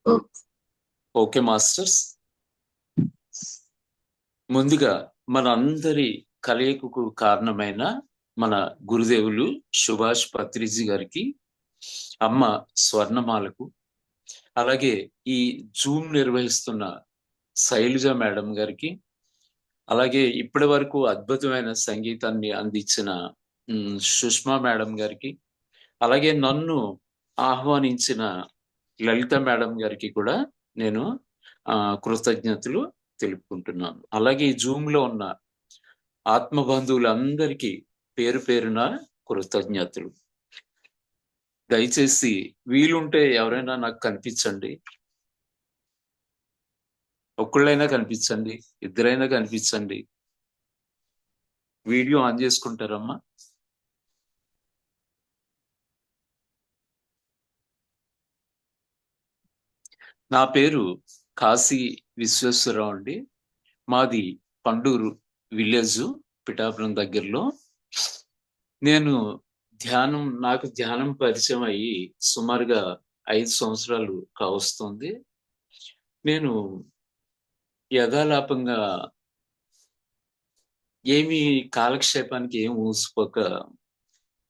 ఓ- okay masters. ముందుగా మన అందరి కలయికకు కారణమైన మన గురుదేవులు సుభాష్ పత్రిజీ గారికి, అమ్మ స్వర్ణమాలకు, అలాగే ఈ జూమ్ నిర్వహిస్తున్న శైలజ మేడం గారికి, అలాగే ఇప్పటి వరకు అద్భుతమైన సంగీతాన్ని అందించిన సుష్మా మేడం గారికి, అలాగే నన్ను ఆహ్వానించిన లలిత మేడం గారికి కూడా నేను ఆ, కృతజ్ఞతలు తెలుపుకుంటున్నాను. అలాగే ఈ జూమ్ లో ఉన్న ఆత్మ బంధువులందరికీ పేరు పేరున కృతజ్ఞతలు. దయచేసి వీలుంటే ఎవరైనా నాకు కనిపించండి. ఒక్కళ్ళైనా కనిపించండి, ఇద్దరైనా కనిపించండి. Video on చేసుకుంటారమ్మా. నా పేరు కాశీ విశ్వేశ్వరరావు అండి. మాది పండూరు విలేజ్, పిఠాపురం దగ్గరలో. నేను నాకు ధ్యానం పరిచయం అయ్యి సుమారుగా 5 సంవత్సరాలు కావస్తుంది. నేను యథాలాపంగా ఏమి కాలక్షేపానికి ఏం ఊసిపోక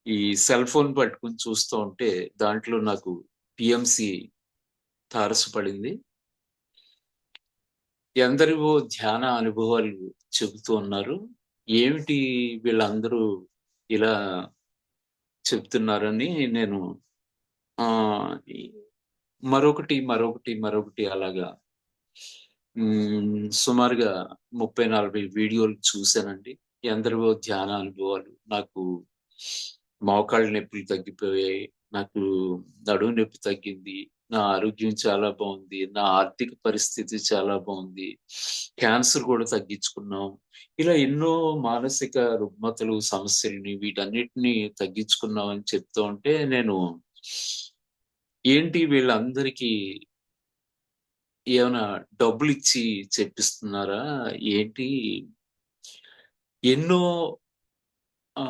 ఈ సెల్ ఫోన్ పట్టుకుని చూస్తూ ఉంటే దాంట్లో నాకు పిఎంసి తారసపడింది. ఎందరివో ధ్యాన అనుభవాలు చెబుతూ ఉన్నారు. ఏమిటి వీళ్ళందరూ ఇలా చెప్తున్నారని నేను ఆ ఈ- మరొకటి మరొకటి మరొకటి అలాగా సుమారుగా 30-40 వీడియోలు చూశానండి. ఎందరివో ధ్యాన అనుభవాలు. నాకు మోకాళ్ళ నొప్పులు తగ్గిపోయాయి, నాకు నడుము నొప్పి తగ్గింది, నా ఆరోగ్యం చాలా బాగుంది, నా ఆర్థిక పరిస్థితి చాలా బాగుంది, క్యాన్సర్ కూడా తగ్గించుకున్నాం. ఇలా ఎన్నో మానసిక రుగ్మతలు, సమస్యల్ని వీటన్నిటిని తగ్గించుకున్నాం అని చెప్తూ ఉంటే నేను ఏంటి వీళ్ళందరికీ ఏమైనా డబ్బులు ఇచ్చి చెప్పిస్తున్నారా ఏంటి? ఎన్నో ఆ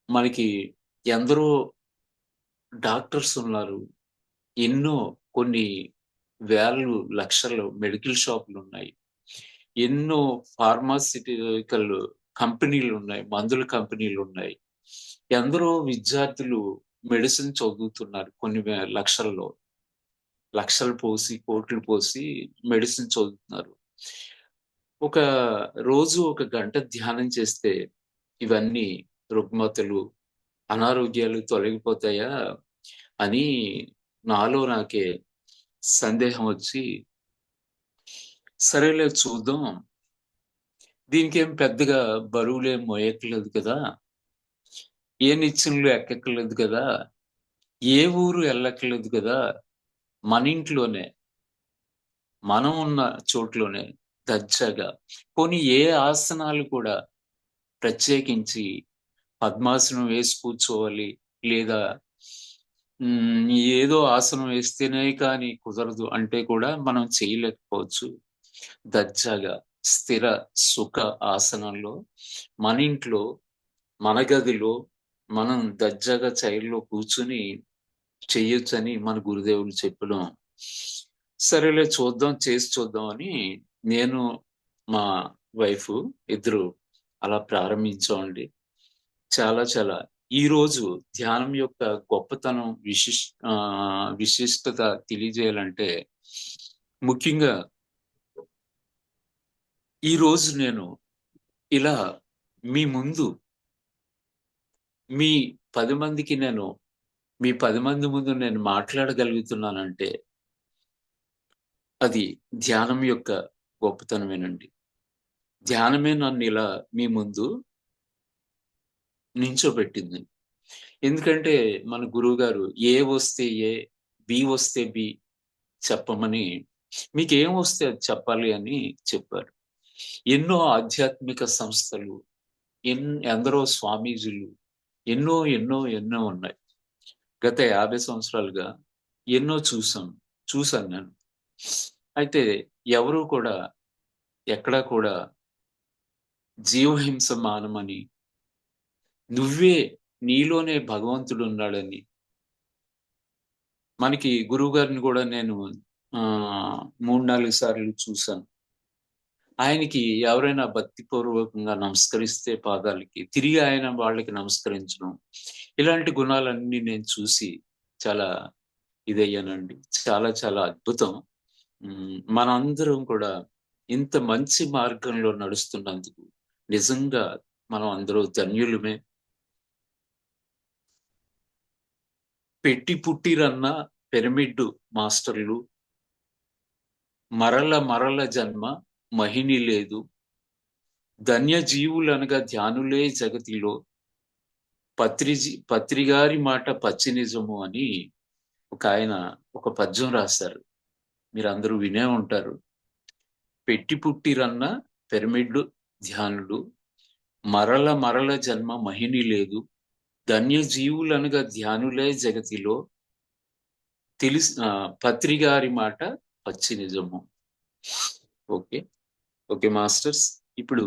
మనకి ఎందరో డాక్టర్స్ ఉన్నారు. ఎన్నో కొన్ని వేలు లక్షలు మెడికల్ షాపులు ఉన్నాయి. ఎన్నో ఫార్మాసిటికల్ కంపెనీలు ఉన్నాయి, మందుల కంపెనీలు ఉన్నాయి. ఎందరో విద్యార్థులు మెడిసిన్ చదువుతున్నారు. లక్షల్లో, లక్షలు పోసి కోట్లు పోసి మెడిసిన్ చదువుతున్నారు. ఒక రోజు ఒక గంట ధ్యానం చేస్తే ఇవన్నీ రుగ్మతలు, అనారోగ్యాలు తొలగిపోతాయా అని నాకే సందేహం వచ్చి, సరేలే చూద్దాం, దీనికి ఏం పెద్దగా బరువులేం మోయక్కర్లేదు కదా, ఏ నిచ్చెనలు ఎక్కక్కర్లేదు కదా, ఏ ఊరు వెళ్ళక్కర్లేదు కదా, మన ఇంట్లోనే, మనం ఉన్న చోట్లోనే దర్జాగా, పోనీ ఏ ఆసనాలు కూడా ప్రత్యేకించి పద్మాసనం వేసి కూర్చోవాలి, లేదా ఏదో ఆసనం వేస్తేనే కానీ కుదరదు అంటే కూడా మనం చేయలేకపోవచ్చు. దర్జాగా స్థిర సుఖ ఆసనంలో మన ఇంట్లో, మన గదిలో మనం దర్జాగా చైర్లో కూర్చుని చెయ్యొచ్చని మన గురుదేవులు చెప్పడం. సరేలే చూద్దాం, చేసి చూద్దాం అని నేను, మా వైఫ్ ఇద్దరు అలా ప్రారంభించామండి. చాలా చాలా ఈ రోజు ధ్యానం యొక్క గొప్పతనం, విశిష్టత తెలియజేయాలంటే ముఖ్యంగా ఈ రోజు నేను ఇలా మీ ముందు, మీ 10 మందికి నేను, మీ 10 మంది ముందు నేను మాట్లాడగలుగుతున్నానంటే అది ధ్యానం యొక్క గొప్పతనమేనండి. ధ్యానమే నన్ను ఇలా మీ ముందు నించోబెట్టింది. ఎందుకంటే మన గురువు గారు ఏ వస్తే ఏ, బి వస్తే బి చెప్పమని, మీకేం వస్తే అది చెప్పాలి అని చెప్పారు. ఎన్నో ఆధ్యాత్మిక సంస్థలు, ఎందరో స్వామీజీలు, ఎన్నో ఎన్నో ఎన్నో ఉన్నాయి. గత 50 సంవత్సరాలుగా ఎన్నో చూశాను నేను. అయితే ఎవరు కూడా ఎక్కడా కూడా జీవహింస మానమని, నువ్వే, నీలోనే భగవంతుడు ఉన్నాడని, మనకి గురువు గారిని కూడా నేను 3-4 సార్లు చూశాను. ఆయనకి ఎవరైనా భక్తిపూర్వకంగా నమస్కరిస్తే పాదాలకి, తిరిగి ఆయన వాళ్ళకి నమస్కరించడం. ఇలాంటి గుణాలన్నీ నేను చూసి చాలా ఇదయ్యానండి. చాలా చాలా అద్భుతం. మనందరం కూడా ఇంత మంచి మార్గంలో నడుస్తున్నందుకు నిజంగా మనం అందరూ ధన్యులమే. పెట్టి పుట్టిరన్న పిరమిడ్డు మాస్టర్లు, మరల మరల జన్మ మహిని లేదు, ధన్య జీవులనగా ధ్యానులే జగతిలో, పత్రిగారి మాట పచ్చి నిజము అని ఆయన ఒక పద్యం రాశారు. మీరందరూ వినే ఉంటారు. పెట్టి పుట్టిరన్న పిరమిడ్డు ధ్యానులు, మరల మరల జన్మ మహిని లేదు, ధన్య జీవులనగా ధ్యానులే జగతిలో, పత్రిగారి మాట పచ్చి నిజము. ఓకే ఓకే మాస్టర్స్, ఇప్పుడు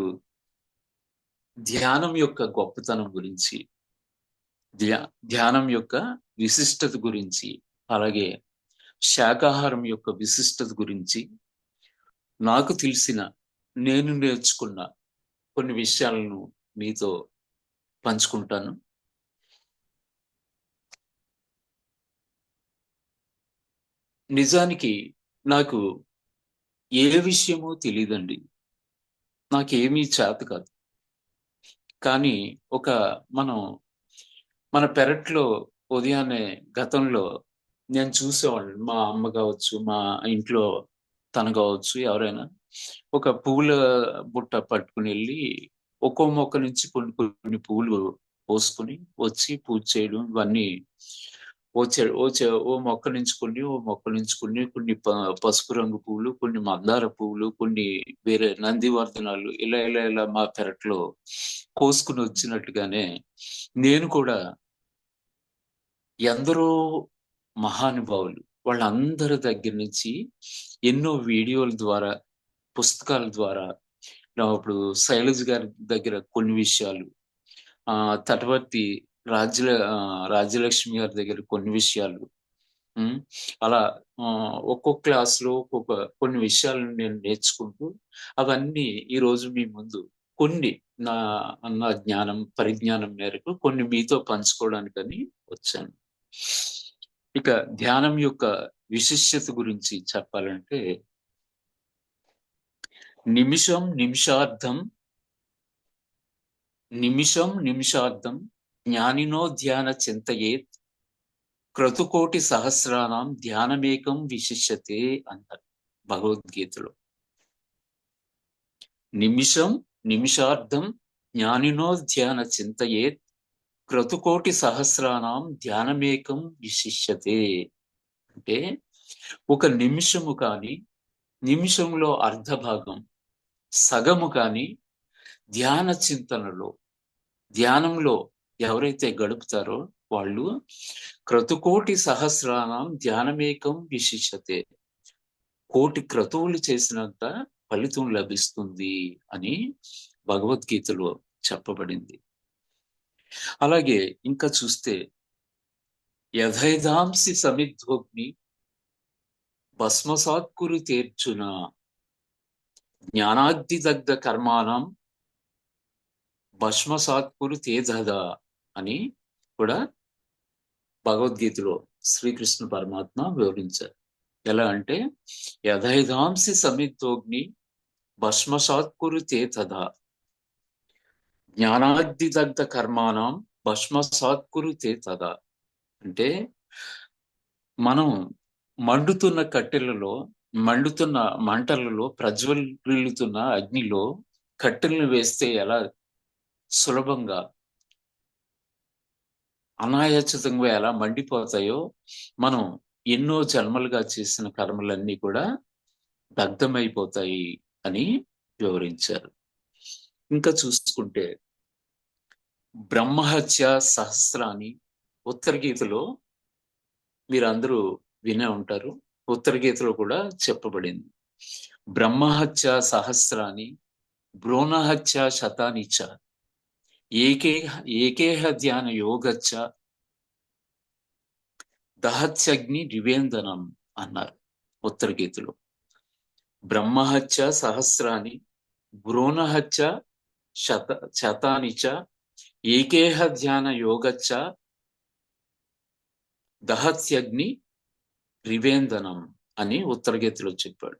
ధ్యానం యొక్క గొప్పతనం గురించి, ధ్యానం యొక్క విశిష్టత గురించి, అలాగే శాకాహారం యొక్క విశిష్టత గురించి నాకు తెలిసిన, నేను నేర్చుకున్న కొన్ని విషయాలను మీతో పంచుకుంటాను. నిజానికి నాకు ఏ విషయమో తెలియదండి. నాకేమీ చేత కాదు. కానీ మనం మన పెరట్లో ఉదయాన్నే గతంలో నేను చూసేవాళ్ళని. మా అమ్మ కావచ్చు, మా ఇంట్లో తను కావచ్చు, ఎవరైనా ఒక పువ్వుల బుట్ట పట్టుకుని వెళ్ళి ఒక్కో మొక్క నుంచి కొన్ని కొన్ని పువ్వులు పోసుకొని వచ్చి పూజ చేయడం, ఇవన్నీ ఓ మొక్క నుంచి కొన్ని, ఓ మొక్క నుంచి కొన్ని, కొన్ని పసుపు రంగు పువ్వులు, కొన్ని మందార పువ్వులు, కొన్ని వేరే నందివర్ధనాలు, ఇలా ఇలా ఇలా మా పెరట్లో కోసుకుని వచ్చినట్టుగానే నేను కూడా ఎందరో మహానుభావులు వాళ్ళందరి దగ్గర నుంచి ఎన్నో వీడియోల ద్వారా, పుస్తకాల ద్వారా, ఇప్పుడు శైలజ్ గారి దగ్గర కొన్ని విషయాలు, తటవర్తి రాజ్యలక్ష్మి గారి దగ్గర కొన్ని విషయాలు, అలా ఒక్కొక్క క్లాస్లో కొన్ని విషయాలను నేను నేర్చుకుంటూ అవన్నీ ఈరోజు మీ ముందు కొన్ని నా నా పరిజ్ఞానం మేరకు కొన్ని మీతో పంచుకోవడానికని వచ్చాను. ఇక ధ్యానం యొక్క విశిష్టత గురించి చెప్పాలంటే, నిమిషం నిమిషార్థం జ్ఞానినో ధ్యాన చింతయేత్, క్రతుకోటి సహస్రానాం ధ్యానమేకం విశిష్యతే అంటారు భగవద్గీతలో. నిమిషార్థం జ్ఞానినో ధ్యాన చింతయేత్, క్రతుకోటి సహస్రానాం ధ్యానమేకం విశిష్యతే. అంటే ఒక నిమిషము కానీ, నిమిషంలో అర్ధ భాగం, సగము కానీ ధ్యాన చింతనలో, ధ్యానంలో ఎవరైతే గడుపుతారో వాళ్ళు క్రతుకోటి సహస్రానాం ధ్యానమేకం విశిష్యతే, కోటి క్రతువులు చేసినంత ఫలితం లభిస్తుంది అని భగవద్గీతలో చెప్పబడింది. అలాగే ఇంకా చూస్తే, యథైధాంసి సమిద్ధోగ్ని భస్మసాత్కురుతేర్జున, జ్ఞానాగ్నిదగ్ధ కర్మాణం భస్మసాత్కురుతేజదా అని కూడా భగవద్గీతలో శ్రీకృష్ణ పరమాత్మ వివరించారు. ఎలా అంటే, యథైధాంసి సమిద్ధోగ్ని భస్మసాత్కురుతేజదా, జ్ఞానాగ్నిదగ్ధ కర్మాణం భస్మసాత్కురుతేజదా. అంటే మనం మండుతున్న కట్టెలలో, మండుతున్న మంటలలో, ప్రజ్వలిల్లుతున్న అగ్నిలో కట్టెలను వేస్తే ఎలా సులభంగా అనాయాచితంగా ఎలా మండిపోతాయో, మనం ఎన్నో జన్మలుగా చేసిన కర్మలన్నీ కూడా దగ్ధమైపోతాయి అని వివరించారు. ఇంకా చూసుకుంటే, బ్రహ్మహత్య సహస్రాన్ని ఉత్తర గీతలో మీరందరూ వినే ఉంటారు. ఉత్తర గీతలో కూడా చెప్పబడింది. బ్రహ్మహత్య సహస్రాన్ని భ్రూణహత్య శతానిచ, ఏకేహ ధ్యాన యోగచ్చ దహత్యగ్ని రివేందనం అన్నారు ఉత్తర గీతలో. బ్రహ్మహత్య సహస్రాని భ్రూణహత్య శతాని చ ఏకేహ ధ్యాన యోగచ్చ దహత్యగ్ని రివేందనం అని ఉత్తర గీతలో చెప్పాడు.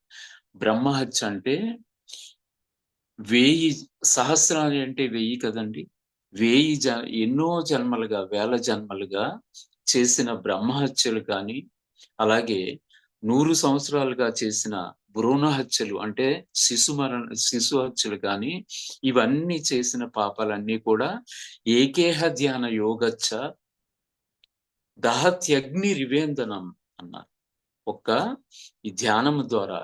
బ్రహ్మహత్య అంటే 1000, సహస్రాని అంటే 1000 కదండి. 1000 ఎన్నో జన్మలుగా, వేల జన్మలుగా చేసిన బ్రహ్మహత్యలు కానీ, అలాగే 100 సంవత్సరాలుగా చేసిన భ్రూణ హత్యలు అంటే శిశు హత్యలు కానీ, ఇవన్నీ చేసిన పాపాలన్నీ కూడా ఏకేహ ధ్యాన యోగచ్చ దహత్యగ్ని రివేందనం అన్నారు. ఒక్క ఈ ధ్యానం ద్వారా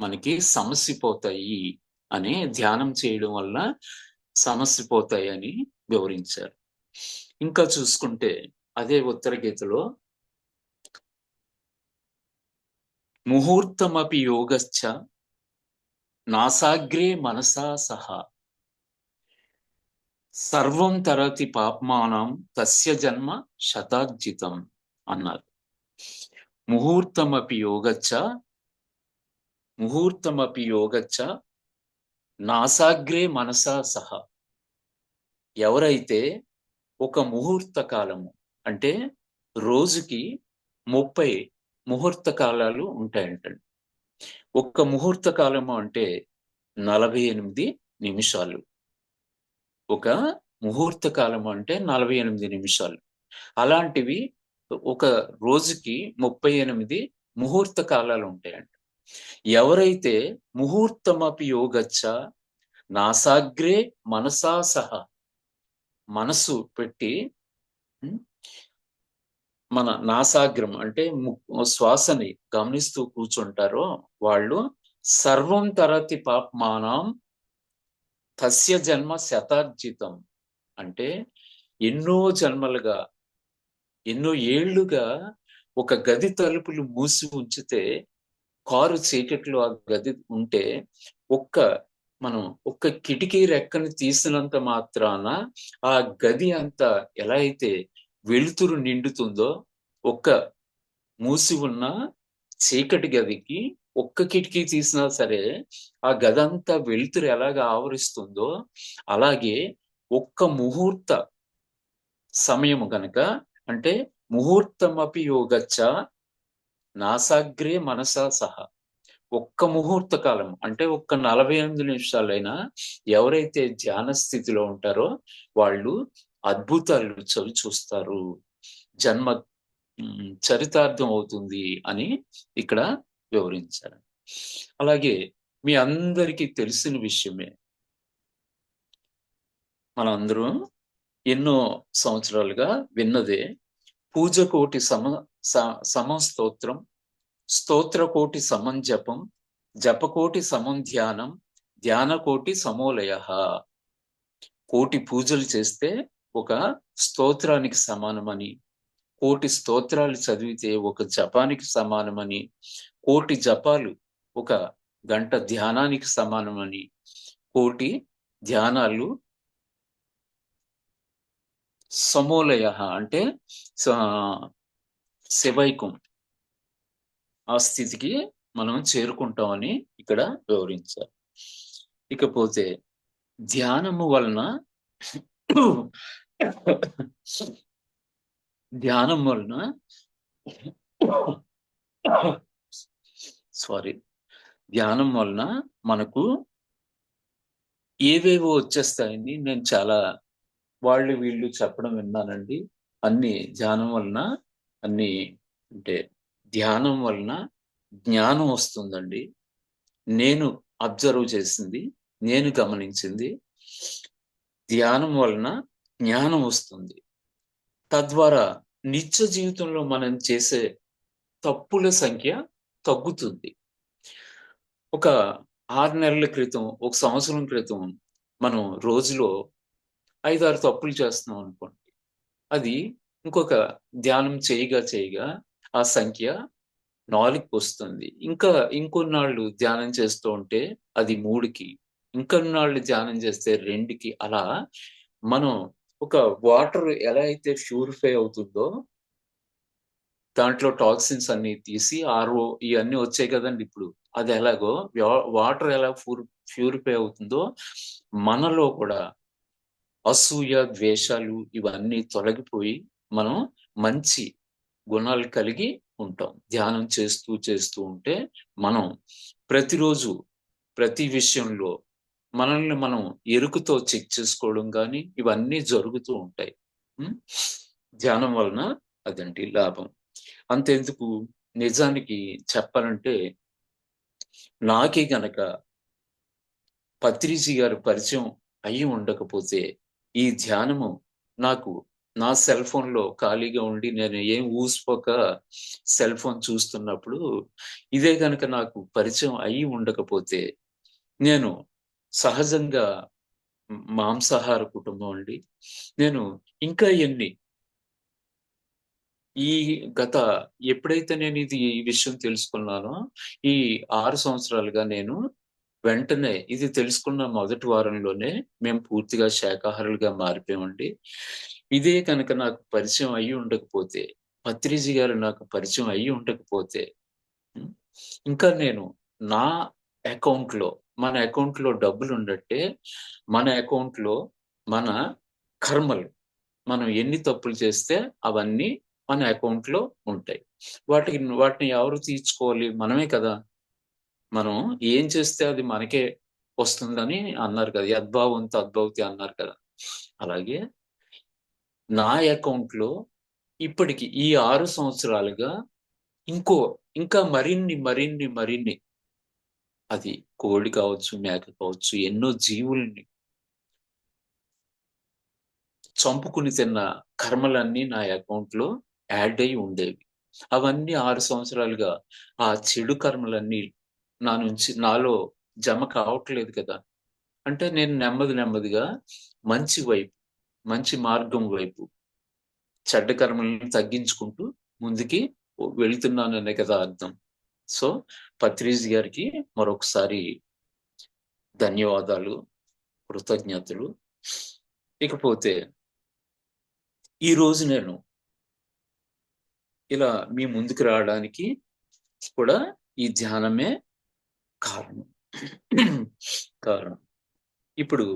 మనకి సమసిపోతాయి అని, ధ్యానం చేయడం వల్ల సమసిపోతాయి అని వివరించారు. ఇంకా చూసుకుంటే అదే ఉత్తర గీతలో ముహూర్తమపి యోగశ్చ నాసాగ్రే మనసా సహా సర్వం తరతి పాప్మానం తస్య జన్మ శతార్జితం అన్నారు. ముహూర్తమపి యోగచ్చ నాసాగ్రే మనసా సహా. ఎవరైతే ఒక ముహూర్త కాలము అంటే రోజుకి 30 ముహూర్త కాలాలు ఉంటాయంటండి. ఒక్క ముహూర్త కాలము అంటే 48 నిమిషాలు. ఒక ముహూర్త కాలము అంటే 48 నిమిషాలు. అలాంటివి ఒక రోజుకి 38 ముహూర్త కాలాలు ఉంటాయంట. ఎవరైతే ముహూర్తమపి యోగచ్చ నాసాగ్రే మనసా సహా, మనసు పెట్టి మన నాసాగ్రం అంటే శ్వాసని గమనిస్తూ కూర్చుంటారో వాళ్ళు సర్వం తరతి పాప్మానం తస్య జన్మ శతార్జితం అంటే ఎన్నో జన్మలుగా, ఎన్నో ఏళ్లుగా ఒక గది తలుపులు మూసి ఉంచితే, కారు చీకట్లో ఆ గది ఉంటే మనం ఒక్క కిటికీ రెక్కని తీసినంత మాత్రాన ఆ గది అంతా ఎలా అయితే వెలుతురు నిండుతుందో, ఒక్క మూసి ఉన్న చీకటి గదికి ఒక్క కిటికీ తీసినా సరే ఆ గదంతా వెలుతురు ఎలాగ ఆవరిస్తుందో, అలాగే ఒక్క ముహూర్త సమయము గనక అంటే ముహూర్తమపి యోగచ్చ నాసాగ్రే మనసా సహా, ఒక్క ముహూర్త కాలం అంటే ఒక్క 48 నిమిషాలైనా ఎవరైతే ధ్యాన స్థితిలో ఉంటారో వాళ్ళు అద్భుతాలు చవి చూస్తారు, జన్మ చరితార్థం అవుతుంది అని ఇక్కడ వివరించారు. అలాగే మీ అందరికీ తెలిసిన విషయమే, మనందరం ఎన్నో సంవత్సరాలుగా విన్నదే, పూజకోటి సమం స్తోత్రం, స్తోత్రకోటి సమం జపం, జపకోటి సమం ధ్యానం, ధ్యానకోటి సమోలయ. కోటి పూజలు చేస్తే ఒక స్తోత్రానికి సమానమని, కోటి స్తోత్రాలు చదివితే ఒక జపానికి సమానమని, కోటి జపాలు ఒక గంట ధ్యానానికి సమానమని, కోటి ధ్యానాలు సమోలయ అంటే శివైకం ఆ స్థితికి మనం చేరుకుంటామని ఇక్కడ వివరించారు. ఇకపోతే ధ్యానము వలన ధ్యానం వలన మనకు ఏవేవో వచ్చేస్తాయని నేను చాలా వీళ్ళు చెప్పడం విన్నానండి. ధ్యానం వలన అంటే ధ్యానం వలన జ్ఞానం వస్తుందండి. నేను అబ్జర్వ్ చేసింది, నేను గమనించింది, ధ్యానం వలన జ్ఞానం వస్తుంది. తద్వారా నిత్య జీవితంలో మనం చేసే తప్పుల సంఖ్య తగ్గుతుంది. ఒక 6 నెలల క్రితం, ఒక సంవత్సరం క్రితం మనం రోజులో 5-6 తప్పులు చేస్తున్నాం అనుకోండి, అది ఇంకొక ధ్యానం చేయగా ఆ సంఖ్య 4కి వస్తుంది. ఇంకొన్నాళ్ళు ధ్యానం చేస్తూ ఉంటే అది 3కి, ఇంకొన్నాళ్ళు ధ్యానం చేస్తే 2కి. అలా మనం ఒక వాటర్ ఎలా అయితే ప్యూరిఫై అవుతుందో దాంట్లో టాక్సిన్స్ అన్ని తీసి ఆర్ఓ ఇవన్నీ వచ్చాయి కదండి ఇప్పుడు. అది ఎలాగో ఇవన్నీ వచ్చాయి కదండి ఇప్పుడు. అది ఎలాగో వాటర్ ఎలా ప్యూరిఫై అవుతుందో మనలో కూడా అసూయ, ద్వేషాలు ఇవన్నీ తొలగిపోయి మనం మంచి గుణాలు కలిగి ఉంటాం. ధ్యానం చేస్తూ చేస్తూ ఉంటే మనం ప్రతిరోజు ప్రతి విషయంలో మనల్ని మనం ఎరుకుతో చెక్ చేసుకోవడం గాని ఇవన్నీ జరుగుతూ ఉంటాయి. ధ్యానం వలన అదండి లాభం. అంతెందుకు, నిజానికి చెప్పాలంటే నాకే గనక పత్రిజీ గారి పరిచయం అయ్యి ఉండకపోతే ఈ ధ్యానము నాకు నా సెల్ ఫోన్‌లో ఖాళీగా ఉండి నేను ఏం ఊసిపోక సెల్ ఫోన్ చూస్తున్నప్పుడు ఇదే గనక నాకు పరిచయం అయ్యి ఉండకపోతే నేను సహజంగా మాంసాహార కుటుంబం అండి. నేను ఇంకా ఈ గత ఎప్పుడైతే ఈ విషయం తెలుసుకున్నానో, ఈ 6 సంవత్సరాలుగా నేను వెంటనే ఇది తెలుసుకున్న మొదటి వారంలోనే మేము పూర్తిగా శాకాహారులుగా మారిపోయామండి. ఇదే కనుక నాకు పరిచయం అయ్యి ఉండకపోతే, పత్రిజీ గారు నాకు పరిచయం అయ్యి ఉండకపోతే, హ్మ్. ఇంకా నేను నా అకౌంట్‌లో మన అకౌంట్‌లో డబ్బులున్నట్టే, మన అకౌంట్‌లో మన కర్మలు, మనం ఎన్ని తప్పులు చేస్తే అవన్నీ మన అకౌంట్‌లో ఉంటాయి. వాటిని ఎవరు తీర్చుకోవాలి? మనమే కదా! మనం ఏం చేస్తే అది మనకే వస్తుందని అన్నారు కదా! యద్భావం తద్భవతి అన్నారు కదా! అలాగే నా అకౌంట్‌లో ఇప్పటికి ఈ 6 సంవత్సరాలుగా ఇంకో ఇంకా మరిన్ని అది కోడి కావచ్చు, మేక కావచ్చు, ఎన్నో జీవుల్ని చంపుకుని తిన్న కర్మలన్నీ నా అకౌంట్‌లో యాడ్ అయ్యి ఉండేవి. అవన్నీ 6 సంవత్సరాలుగా ఆ చెడు కర్మలన్నీ నాలో జమ కావట్లేదు కదా! అంటే నేను నెమ్మదిగా మంచి వైపు, మంచి మార్గం వైపు, చెడ్డ కర్మలను తగ్గించుకుంటూ ముందుకి వెళ్తున్నాననే కదా అర్థం. సో, పత్రిజ్ గారికి మరొకసారి ధన్యవాదాలు, కృతజ్ఞతలు. ఇకపోతే ఈరోజు నేను ఇలా మీ ముందుకు రావడానికి కూడా ఈ ధ్యానమే కారణం. కారణం. ఇప్పుడు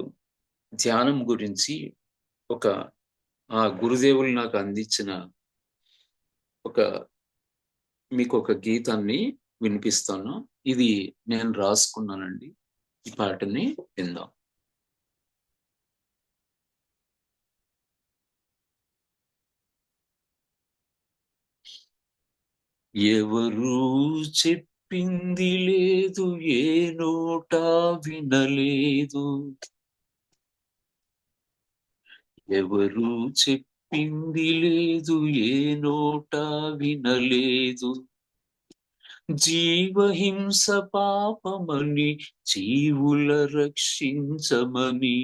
ధ్యానం గురించి ఒక గురుదేవులు నాకు అందించిన ఒక మీకొక గీతాన్ని వినిపిస్తాను. ఇది నేను రాసుకున్నానండి. ఈ పాటని విందాం. ఎవరూ చెప్పింది లేదు, ఏ నోట వినలేదు. ఎవరూ చెప్పింది లేదు, ఏ నోట వినలేదు. జీవహింస పాపమని, జీవుల రక్షించమని.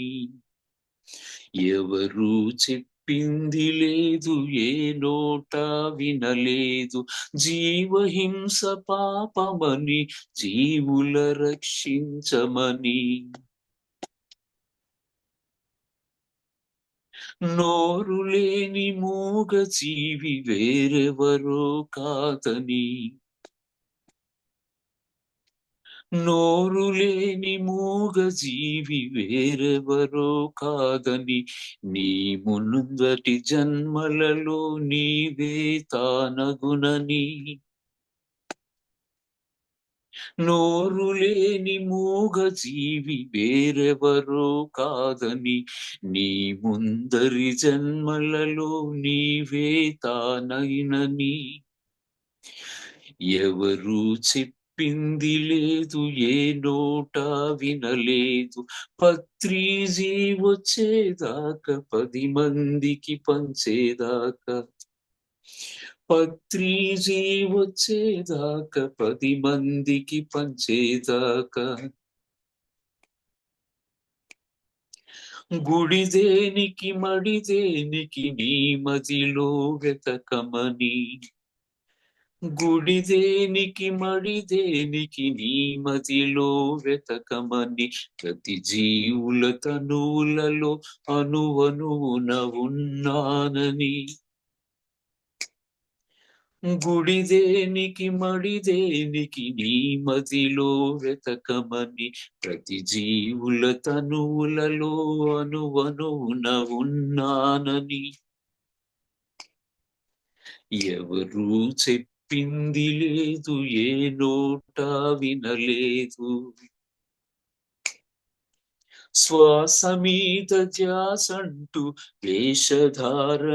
ఎవరూ చెప్పింది లేదు, ఏ నోట వినలేదు. జీవహింస పాపమని, జీవుల రక్షించమని. నోరు లేని మూగ జీవి వేరెవరో కాదని. నోరు లేని మూగ జీవి వేరెవరో కాదని, నీ ముందటి జన్మలలో నీవే తానగునని. నోరు లేని మూగ జీవి వేరెవరో కాదని, నీ ముందరి జన్మలలో నీవే తానైనని. ఎవరూ చెప్పింది లేదు, ఏ నోట వినలేదు. పత్రిజీ వచ్చేదాకా 10 మందికి పంచేదాకా. పత్రిజీ వచ్చేదాకా 10 మందికి పంచేదాకా. గుడి దేనికి మడి దేనికి నీ మదిలో వెతకమని. గుడి దేనికి మడి దేనికి నీ మదిలో వెతకమని. ప్రతి జీవుల తనువులలో అణువణువున ఉన్నానని. గుడిదేనికి మడిదేనికి నీ మదిలో వెతకమని ప్రతి జీవుల తనువులలో అనువనువున ఉన్నానని ఎవరు చెప్పింది లేదు, ఏ నోట వినలేదు. శ్వాస మీద ధ్యాసంటూ వేషధారనొద్దంటూ,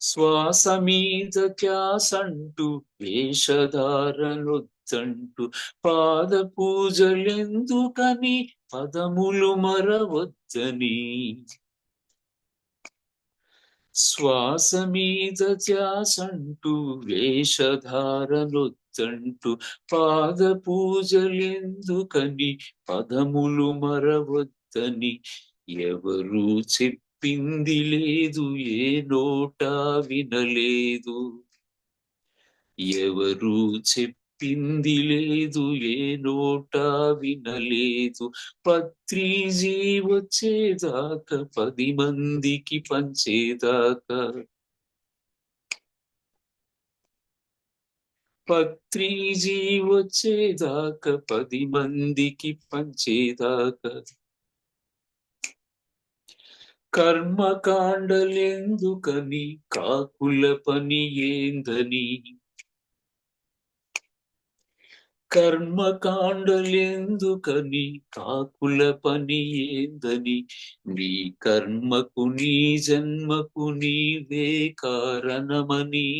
శ్వాస మీద ధ్యాసంటూ వేషధారనొద్దంటూ, పాద పూజలెందుకని పదములు మరవద్దని. శ్వాస మీద ధ్యాసంటూ వేషధారనొద్దంటూ, పాద పూజలెందుకని పదములు మరవద్దని. ఎవరు చెప్పింది లేదు, ఏ నోట వినలేదు. ఎవరు చెప్పింది లేదు, ఏ నోట వినలేదు. పత్రిజీ వచ్చేదాకా 10 మందికి పంచేదాకా. పత్రిజీ వచ్చేదాకా 10 మందికి పంచేదాకా. కర్మకాండలెందుకని కాకుల పని ఏందని. కర్మకాండలెందుకని కాకుల పని ఏందని. నీ కర్మకు నీ జన్మకు నీవే కారణమని.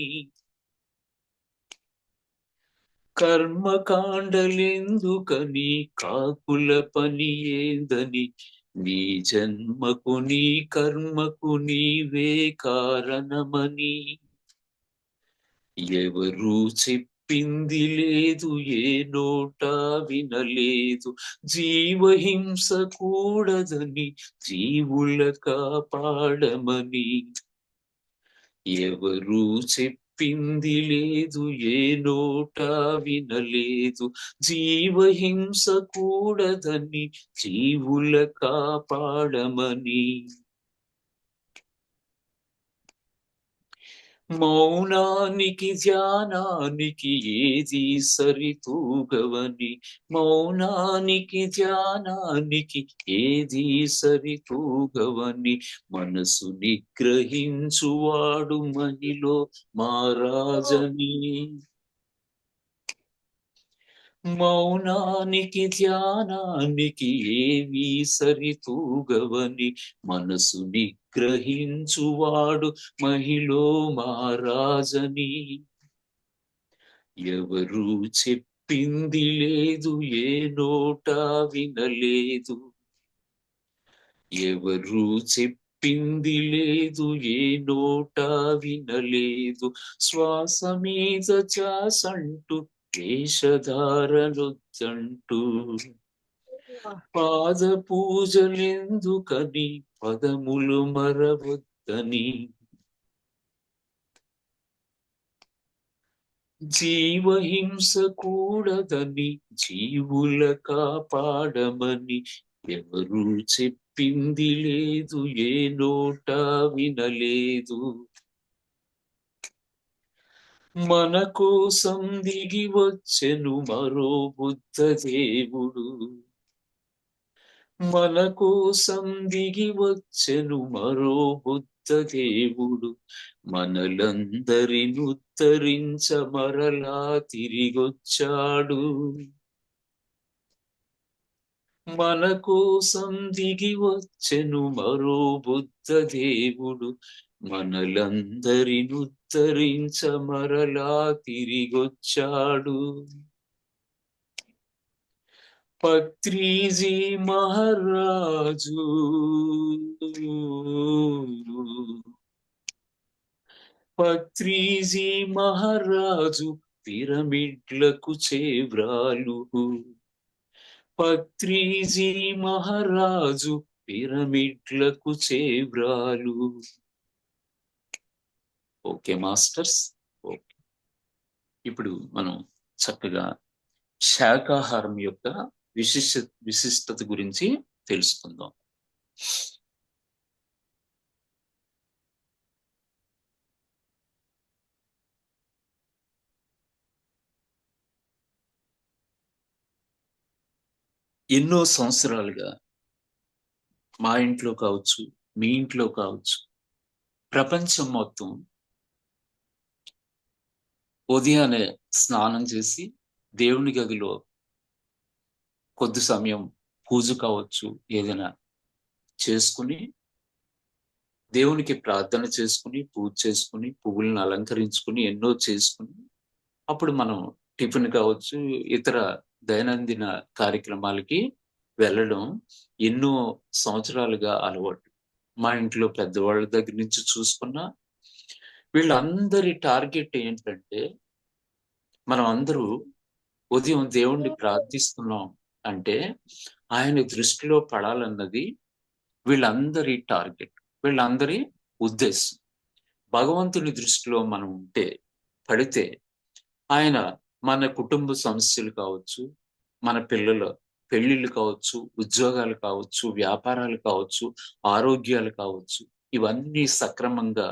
కర్మకాండలెందుకని కాకుల పని ఏందని. నీ జన్మకు నీ కర్మకు నీవే కారణమని. ఎవరు చెప్పింది లేదు, ఏ నోట వినలేదు. జీవహింస కూడదని జీవుల కాపాడమని. ఎవరు చెప్పింది లేదు, ఏ నోట వినలేదు. జీవహింస కూడదని జీవుల కాపాడమని. మౌనానికి ధ్యానానికి ఏది సరితూగవని. మౌనానికి ధ్యానానికి ఏది సరితూగవని. మనసు నిగ్రహించువాడు మహిలో మారాజని. మౌనానికి ధ్యానానికి ఏవి సరితూగవని. మనసు నిగ్రహించువాడు మహిలో మారాజని. ఎవరు చెప్పింది లేదు, ఏ నోట వినలేదు. ఎవరు చెప్పింది లేదు, ఏ నోట వినలేదు. శ్వాస మీద ధ్యాసంటూ వేషధారనొద్దంటూ, పాద పూజలెందుకని పదములు మరవద్దని. జీవహింస కూడదని జీవుల కాపాడమని. ఎవరు చెప్పింది లేదు, ఏ నోట వినలేదు. మన కోసం దిగి వచ్చెను మరో బుద్ధ దేవుడు. మన కోసం దిగి వచ్చెను మరో బుద్ధ దేవుడు. మనలందరిని ఉద్ధరించ మరలా తిరిగొచ్చాడు. మన కోసం దిగి వచ్చెను మరో బుద్ధ దేవుడు. మనలందరిని ఉద్ధరించ మరలా తిరిగొచ్చాడు. పత్రిజీ మహారాజు, పత్రిజీ మహారాజు పిరమిడ్లకు చేవ్రాలు. పత్రిజీ మహారాజు పిరమిడ్లకు చేవ్రాలు. Okay masters, okay. ఇప్పుడు మనం చక్కగా శాకాహారం యొక్క విశిష్టత గురించి తెలుసుకుందాం. ఎన్నో సంవత్సరాలుగా మా ఇంట్లో కావచ్చు, మీ ఇంట్లో కావచ్చు, ప్రపంచం మొత్తం ఉదయాన్నే స్నానం చేసి దేవుని గదిలో కొద్ది సమయం పూజ కావచ్చు, ఏదైనా చేసుకుని, దేవునికి ప్రార్థన చేసుకుని, పూజ చేసుకుని, పువ్వులను అలంకరించుకుని, ఎన్నో చేసుకుని, అప్పుడు మనం టిఫిన్ కావచ్చు, ఇతర దైనందిన కార్యక్రమాలకి వెళ్ళడం ఎన్నో సంవత్సరాలుగా అలవాటు. మా ఇంట్లో పెద్దవాళ్ళ దగ్గర నుంచి చూసుకున్నా, వీళ్ళందరి టార్గెట్ ఏంటంటే, మనం అందరూ ఉదయం దేవుణ్ణి ప్రార్థిస్తున్నాం అంటే, ఆయన దృష్టిలో పడాలన్నది వీళ్ళందరి టార్గెట్. వీళ్ళందరి ఉద్దేశం. భగవంతుని దృష్టిలో మనం ఉంటే, పడితే, ఆయన మన కుటుంబ సమస్యలు కావచ్చు, మన పిల్లల పెళ్ళిళ్ళు కావచ్చు, ఉద్యోగాలు కావచ్చు, వ్యాపారాలు కావచ్చు, ఆరోగ్యాలు కావచ్చు, ఇవన్నీ సక్రమంగా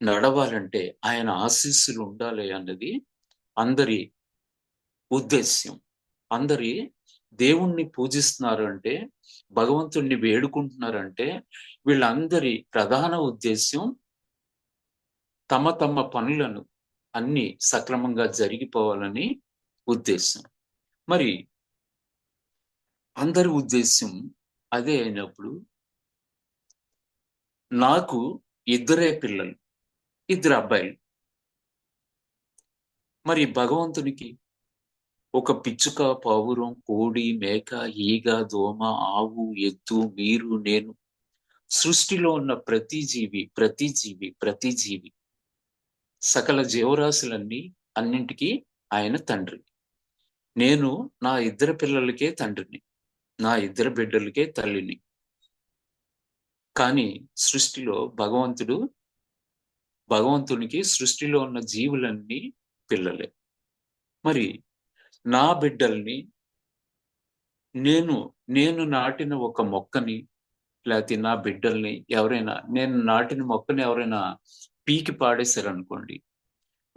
నడవాలంటే ఆయన ఆశీస్సులు ఉండాలి అన్నది అందరి ఉద్దేశ్యం. అందరి దేవుణ్ణి పూజిస్తున్నారు అంటే, భగవంతుణ్ణి వేడుకుంటున్నారంటే, వీళ్ళందరి ప్రధాన ఉద్దేశ్యం తమ తమ పనులను అన్ని సక్రమంగా జరిగిపోవాలని ఉద్దేశం. మరి అందరి ఉద్దేశ్యం అదే అయినప్పుడు, నాకు ఇద్దరే పిల్లలు, ఇద్దరు అబ్బాయిలు. మరి భగవంతునికి ఒక పిచ్చుక, పావురం, కోడి, మేక, ఈగ, దోమ, ఆవు, ఎద్దు, మీరు, నేను, సృష్టిలో ఉన్న ప్రతి జీవి, ప్రతి జీవి, ప్రతి జీవి, సకల జీవరాశులన్నీ అన్నింటికీ ఆయన తండ్రి. నేను నా ఇద్దరు పిల్లలకే తండ్రిని. నా ఇద్దరు బిడ్డలకే తల్లిని. కానీ సృష్టిలో భగవంతునికి సృష్టిలో ఉన్న జీవులన్నీ పిల్లలే. మరి నా బిడ్డల్ని నేను నేను నాటిన ఒక మొక్కని, లేకపోతే నా బిడ్డల్ని ఎవరైనా, నేను నాటిన మొక్కని ఎవరైనా పీకి పాడేశారనుకోండి,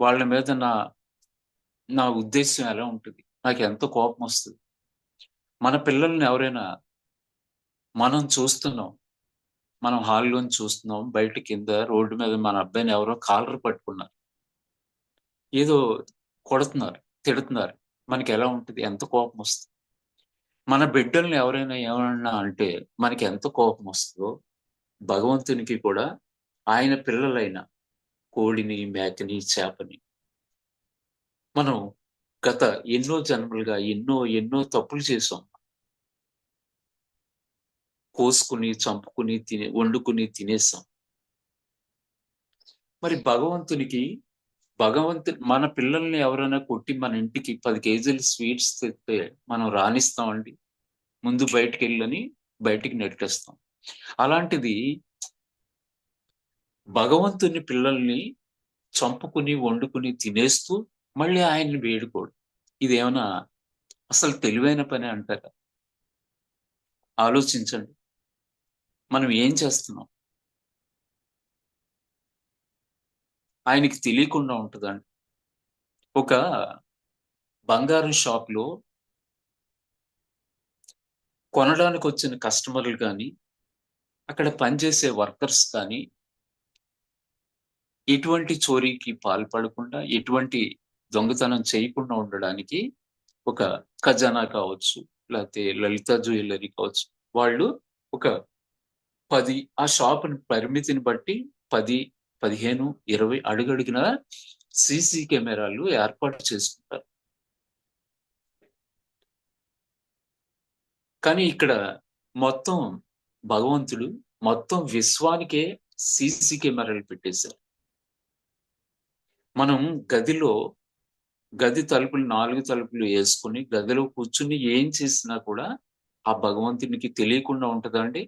వాళ్ళ మీద నా నా ఉద్దేశ్యం ఎలా ఉంటుంది? నాకెంతో కోపం వస్తది. మన పిల్లల్ని ఎవరైనా, మనం చూస్తున్నాం. మనం హాల్‌లోంచి చూస్తున్నాం. బయట కింద రోడ్డు మీద మన అబ్బాయిని ఎవరో కాలర్ పట్టుకున్నారు. ఏదో కొడుతున్నారు, తిడుతున్నారు. మనకెలా ఉంటది? ఎంత కోపమొస్తది? మన బిడ్డల్ని ఎవరైనా ఏమన్నా అంటే మనకెంత కోపమొస్తదో, భగవంతునికి కూడా ఆయన పిల్లలైన కోడిని, మేకని, చేపని మనం గత ఎన్నో జన్మలుగా ఎన్నో ఎన్నో తప్పులు చేశాం. కోసుకొని, చంపుకొని, వండుకొని తినేసాం. మరి మన పిల్లల్ని ఎవరైనా కొట్టి మన ఇంటికి 10 కేజీలు స్వీట్స్ తెస్తే మనం రానిస్తామండి? ముందు బయటికెళ్ళని బయటికి నెట్టేస్తాం. అలాంటిది భగవంతుని పిల్లల్ని చంపుకుని, వండుకుని తినేస్తూ మళ్ళీ ఆయన్ని వేడుకోవడం. ఇదేమన్నా అసలు తెలివైన పనే అంటారా? ఆలోచించండి. మనం ఏం చేస్తున్నాం? ఆయనకి తెలియకుండా ఉంటదండి. ఒక బంగారం షాప్‌లో కొనడానికొచ్చిన కస్టమర్‌లు గాని, అక్కడ పనిచేసే వర్కర్స్ కానీ, ఎటువంటి చోరీకి పాల్పడకుండా, ఎటువంటి దొంగతనం చేయకుండా ఉండడానికి ఒక ఖజానా కావచ్చు, లేతే లలిత జ్యువెల్లరీ కావచ్చు, వాళ్ళు ఒక 10 ఆ షాపుని పరిమితిని బట్టి 10, 15, 20 అడుగడుగునా సీసీ కెమెరాలు ఏర్పాటు చేసుకుంటారు. కానీ ఇక్కడ మొత్తం భగవంతుడు మొత్తం విశ్వానికే సీసీ కెమెరాలు పెట్టేశారు. మనం గదిలో గది తలుపులు 4 తలుపులు యేసుకొని గదిలో కూర్చొని ఏం చేసినా కూడా ఆ భగవంతునికి తెలియకుండా ఉంటదా అండి?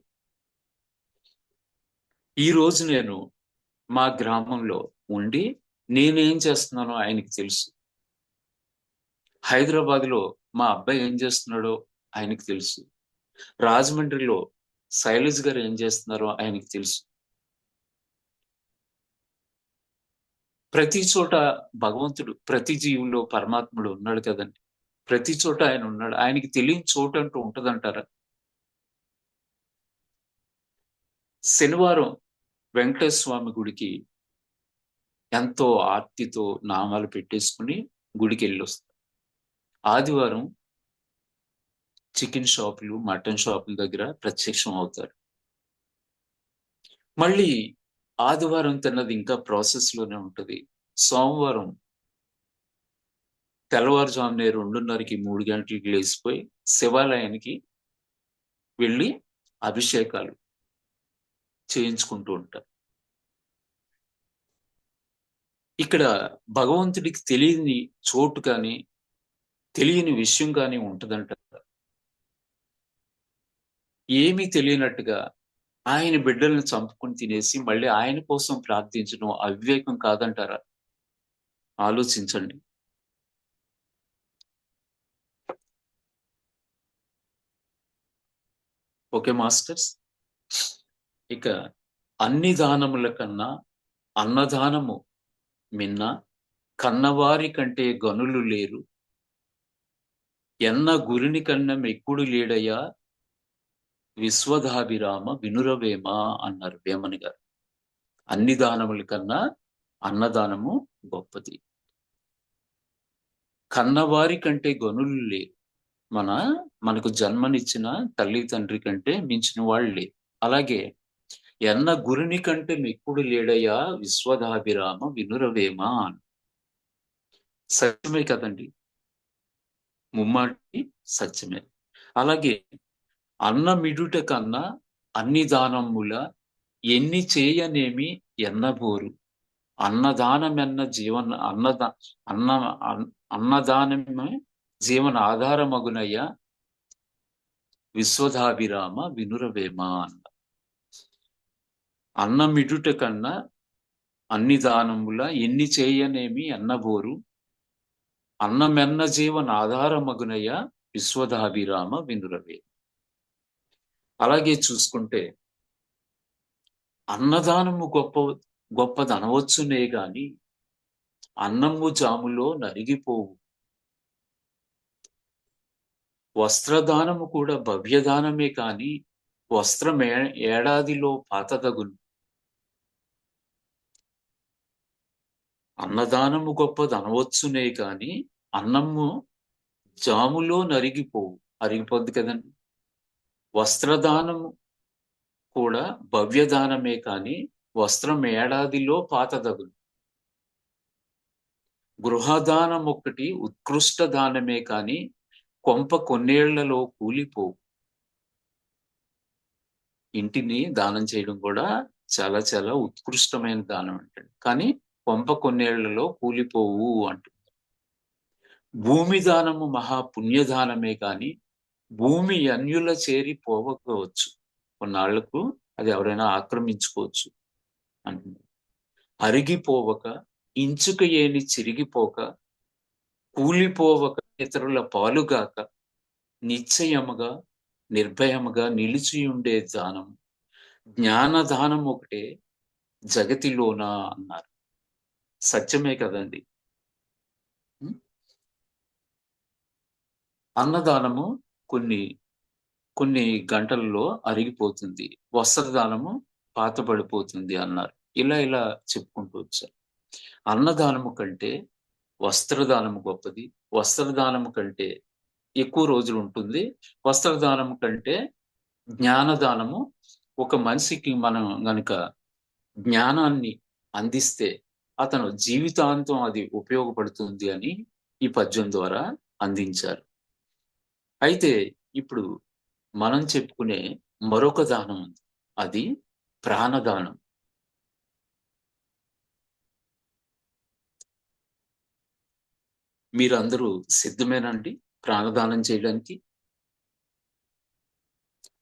ఈరోజు నేను మా గ్రామంలో ఉండి నేనేం చేస్తున్నానో ఆయనకి తెలుసు. హైదరాబాద్‌లో మా అబ్బాయి ఏం చేస్తున్నాడో ఆయనకి తెలుసు. రాజమండ్రిలో శైలజ్ గారు ఏం చేస్తున్నారో ఆయనకి తెలుసు. ప్రతి చోట భగవంతుడు, ప్రతి జీవిలో పరమాత్ముడు ఉన్నాడు కదండీ! ప్రతి చోట ఆయన ఉన్నాడు. ఆయనకి తెలియని చోటు అంటూ ఉంటదంటారా? శనివారం వెంకటేశ్వర స్వామి గుడికి ఎంతో ఆర్తితో నామాలు పెట్టేసుకుని గుడికెళ్ళొస్తాం. ఆదివారం చికెన్ షాపులు, మటన్ షాపుల దగ్గర ప్రత్యక్షం అవుతారు. మళ్ళీ ఆదివారం తిన్నది ఇంకా ప్రాసెస్ లోనే ఉంటది. సోమవారం తెల్లవారుజామునే 2:30కి 3 గంటలకి లేసిపోయి శివాలయానికి వెళ్ళి అభిషేకాలు చేయించుకుంటూ ఉంటారు. ఇక్కడ భగవంతుడికి తెలియని చోటు కానీ, తెలియని విషయం కానీ ఉంటదంట. ఏమీ తెలియనట్టుగా ఆయన బిడ్డలను చంపుకొని తినేసి మళ్ళీ ఆయన కోసం ప్రార్థించడం అవివేకం కాదంటారా? ఆలోచించండి. Okay masters. ఇక అన్ని దానముల కన్నా అన్నదానము మిన్న, కన్నవారి కంటే గనులు లేరు, ఎన్న గురిని కన్న మెక్కుడు లేడయ్యా, విశ్వదాభిరామ వినురవేమ అన్నారు వేమని గారు. అన్ని దానముల కన్నా అన్నదానము గొప్పది. కన్నవారి కంటే గనులు లేరు. మనకు జన్మనిచ్చిన తల్లి తండ్రి కంటే మించిన వాళ్ళు లేరు. అలాగే ఎన్న గురుని కంటే మెక్కుడు లేడయ్యా, విశ్వదాభిరామ వినురవేమ అని. సత్యమే కదండి, ముమ్మాటి సత్యమే. అలాగే అన్నమిడుట కన్నా అన్ని దానముల ఎన్ని చేయనేమి ఎన్నబోరు, అన్నదానమెన్న జీవన అన్న అన్నదానమే జీవన ఆధారమగునయ్య, విశ్వదాభిరామ వినురవేమ అన్న. అన్నమిడుట కన్నా అన్ని దానముల ఎన్ని చేయనేమి ఎన్నబోరు, అన్నమెన్న జీవన ఆధారమగునయ్య, విశ్వదాభిరామ వినురవేమ. అలాగే చూసుకుంటే అన్నదానము గొప్పదనవచ్చునే గాని అన్నము జాములో నలిగిపోవు. వస్త్రదానము కూడా భవ్యదానమే కాని వస్త్రం ఏడాదిలో పాతదగును. అన్నదానము గొప్పదనవచ్చునే కాని అన్నము జాములో నరిగిపోవు, అరిగిపోద్ది కదండి. వస్త్రదానము కూడా భవ్యదానమే కాని వస్త్రం ఏడాదిలో పాతదగును. గృహదానం ఒక్కటి ఉత్కృష్ట దానమే కాని కొంప కొన్నేళ్లలో కూలిపోవు. ఇంటిని దానం చేయడం కూడా చాలా చాలా ఉత్కృష్టమైన దానం అంటండి. కానీ కొంప కొన్నేళ్లలో కూలిపోవు అంటుంది. భూమి దానము మహాపుణ్యదానమే కాని భూమి అన్యుల చేరి పోవవచ్చు, కొన్నాళ్లకు అది ఎవరైనా ఆక్రమించుకోవచ్చు అంటుంది. అరిగిపోవక ఇంచుక ఏని చిరిగిపోక, కూలిపోవక ఇతరుల పాలుగాక, నిశ్చయముగా నిర్భయముగా నిలిచియుండే దానం జ్ఞానదానం ఒకటే జగతిలోన అన్నారు. సత్యమే కదండి. అన్నదానము కొన్ని కొన్ని గంటలలో అరిగిపోతుంది, వస్త్రదానము పాతబడిపోతుంది అన్నారు. ఇలా చెప్పుకుంటూ వచ్చారు. అన్నదానము కంటే వస్త్రదానము గొప్పది, వస్త్రదానము కంటే ఎక్కువ రోజులు ఉంటుంది, వస్త్రదానము కంటే జ్ఞానదానము. ఒక మనిషికి మనం గనుక జ్ఞానాన్ని అందిస్తే అతను జీవితాంతం అది ఉపయోగపడుతుంది అని ఈ పద్యం ద్వారా అందించారు. అయితే ఇప్పుడు మనం చెప్పుకునే మరొక దానం ఉంది, అది ప్రాణదానం. మీరందరూ సిద్ధమేనండి ప్రాణదానం చేయడానికి?